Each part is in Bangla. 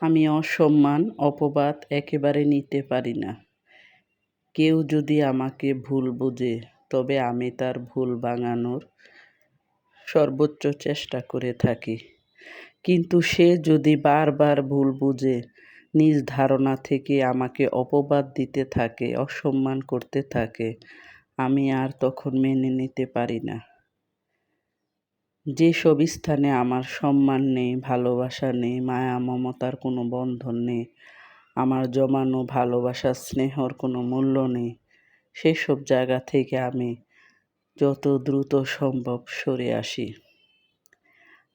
আমি অসম্মান, অপবাদ একেবারে নিতে পারি না। কেউ যদি আমাকে ভুল বোঝে, তবে আমি তার ভুল ভাঙানোর সর্বোচ্চ চেষ্টা করে থাকি। কিন্তু সে যদি বারবার ভুল বুঝে নিজ ধারণা থেকে আমাকে অপবাদ দিতে থাকে, অসম্মান করতে থাকে, আমি আর তখন মেনে নিতে পারি না। যেসব স্থানে আমার সম্মান নেই, ভালোবাসা নেই, মায়া মমতার কোনো বন্ধন নেই, আমার জমানো ভালোবাসা স্নেহর কোনো মূল্য নেই, সেসব জায়গা থেকে আমি যত দ্রুত সম্ভব সরে আসি।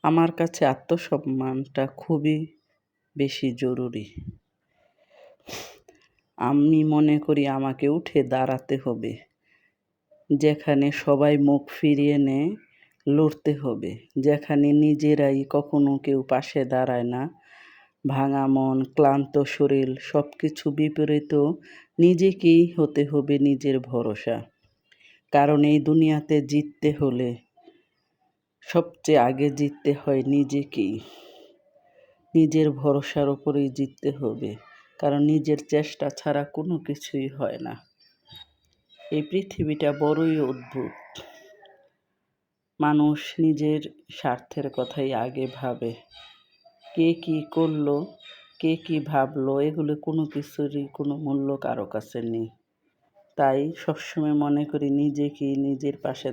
আমার কাছে আত্মসম্মানটা খুবই বেশি জরুরি। আমি মনে করি আমাকে উঠে দাঁড়াতে হবে। যেখানে সবাই মুখ ফিরিয়ে নেয়, লড়তে হবে। যেখানে নিজেরাই কখনো কেউ পাশে দাঁড়ায় না, ভাঙা মন, ক্লান্ত শরীর সব কিছু বিপরীতেও নিজেকেই হতে হবে নিজের ভরসা। কারণ এই দুনিয়াতে জিততে হলে সবচেয়ে আগে জিততে হয় নিজেকেই। নিজের ভরসার উপরেই জিততে হবে, কারণ নিজের চেষ্টা ছাড়া কোনো কিছুই হয় না। এই পৃথিবীটা বড়ই অদ্ভুত। মানুষ নিজের স্বার্থের কথাই আগে ভাবে। কে কি করলো, কে কি ভাবলো, এগুলো কোনো কিছুরই কোনো মূল্য কারো কাছে নেই। তাই সবসময় মনে করি নিজেকেই নিজের পাশে